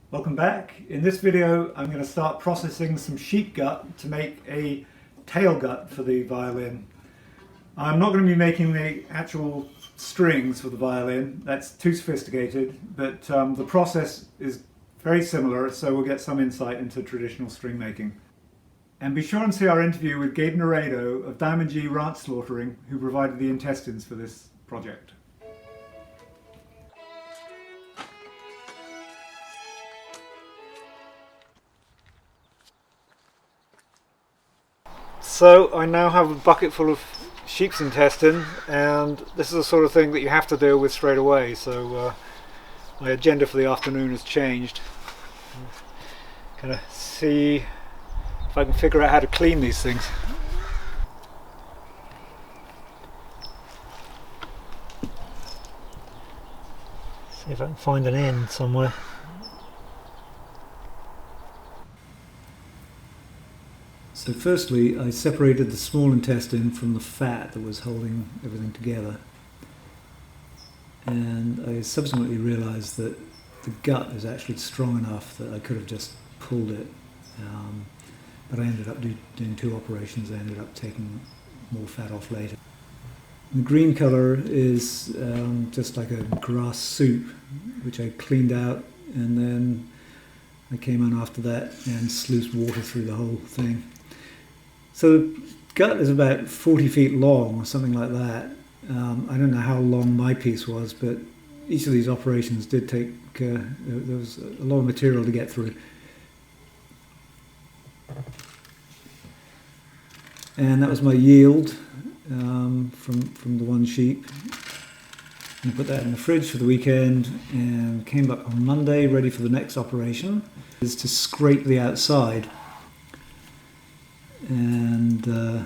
Welcome back. In this video I'm going to start processing some sheep gut to make a tail gut for the violin. I'm not going to be making the actual strings for the violin, that's too sophisticated, but the process is very similar, so we'll get some insight into traditional string making. And be sure and see our interview with Gabe Naredo of Diamond G Ranch Slaughtering, who provided the intestines for this project. So I now have a bucket full of sheep's intestine, and this is the sort of thing that you have to deal with straight away, so my agenda for the afternoon has changed. Kind of see if I can figure out how to clean these things. See if I can find an end somewhere. So firstly, I separated the small intestine from the fat that was holding everything together. And I subsequently realized that the gut is actually strong enough that I could have just pulled it. But I ended up doing two operations. I ended up taking more fat off later. The green color is just like a grass soup, which I cleaned out, and then I came on after that and sluiced water through the whole thing. So the gut is about 40 feet long or something like that. I don't know how long my piece was, but each of these operations did take, there was a lot of material to get through. And that was my yield from the one sheep. I put that in the fridge for the weekend and came back on Monday ready for the next operation, is to scrape the outside. And I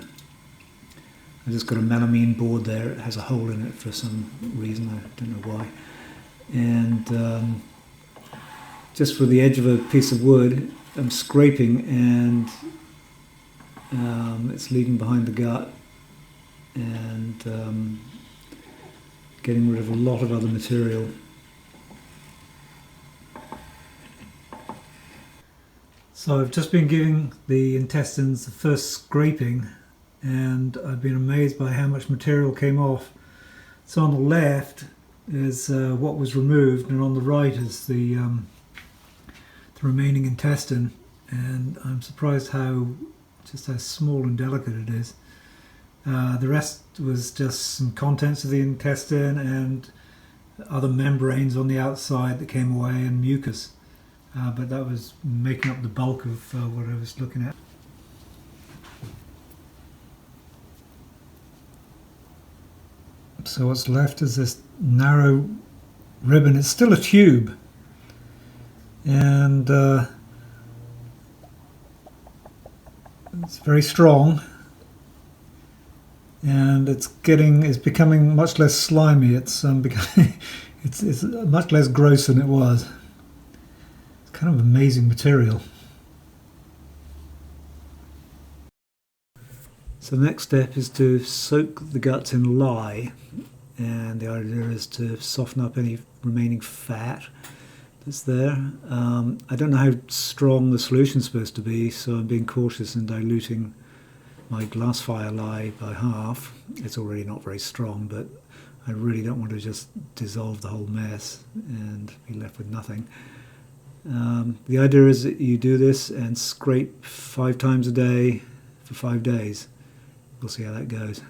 just got a melamine board there. It has a hole in it for some reason, I don't know why. And just for the edge of a piece of wood, I'm scraping, and it's leaving behind the gut and getting rid of a lot of other material. So I've just been giving the intestines the first scraping, and I've been amazed by how much material came off. So on the left is what was removed, and on the right is the remaining intestine, and I'm surprised how small and delicate it is. The rest was just some contents of the intestine and other membranes on the outside that came away, and mucus. But that was making up the bulk of what I was looking at. So what's left is this narrow ribbon. It's still a tube, and it's very strong, and it's becoming much less slimy. It's it's much less gross than it was. Kind of amazing material. So the next step is to soak the guts in lye, and the idea is to soften up any remaining fat that's there. I don't know how strong the solution's supposed to be, so I'm being cautious in diluting my glass fire lye by half. It's already not very strong, but I really don't want to just dissolve the whole mess and be left with nothing. The idea is that you do this and scrape 5 times a day for 5 days. We'll see how that goes.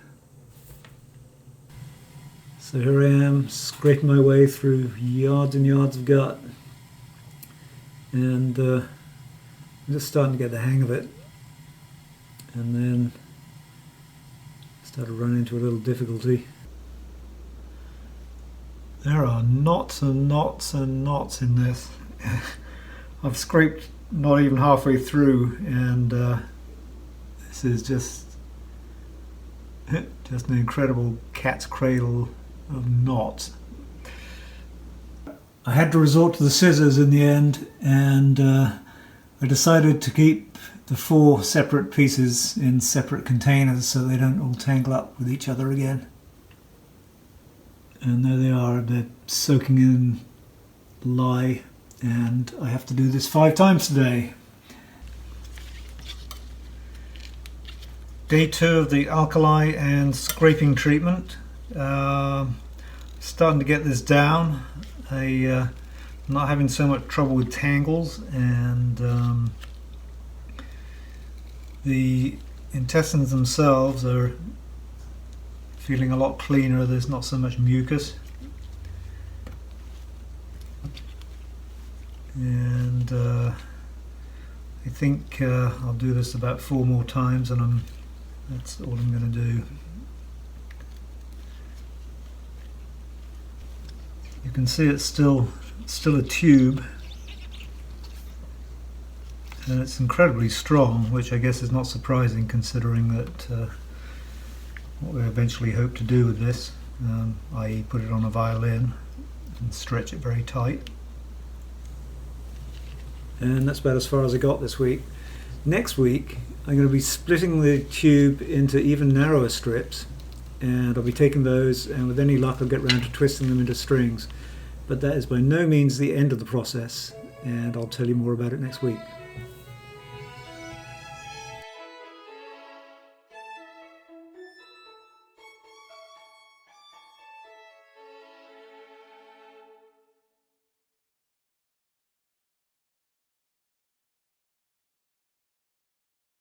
So here I am, scraping my way through yards and yards of gut, and I'm just starting to get the hang of it, and then start to run into a little difficulty. There are knots and knots and knots in this. I've scraped not even halfway through, and this is just an incredible cat's cradle of knots. I had to resort to the scissors in the end, and I decided to keep the 4 separate pieces in separate containers so they don't all tangle up with each other again. And there they are, they're soaking in lye and I have to do this 5 times today. Day 2 of the alkali and scraping treatment. Starting to get this down. I'm not having so much trouble with tangles, and the intestines themselves are feeling a lot cleaner. There's not so much mucus, and I think I'll do this about 4 more times, and that's all I'm going to do. You can see it's still a tube, and it's incredibly strong, which I guess is not surprising considering that what we eventually hope to do with this, i.e. put it on a violin and stretch it very tight. And that's about as far as I got this week. Next week I'm going to be splitting the tube into even narrower strips, and I'll be taking those, and with any luck I'll get round to twisting them into strings. But that is by no means the end of the process, and I'll tell you more about it next week.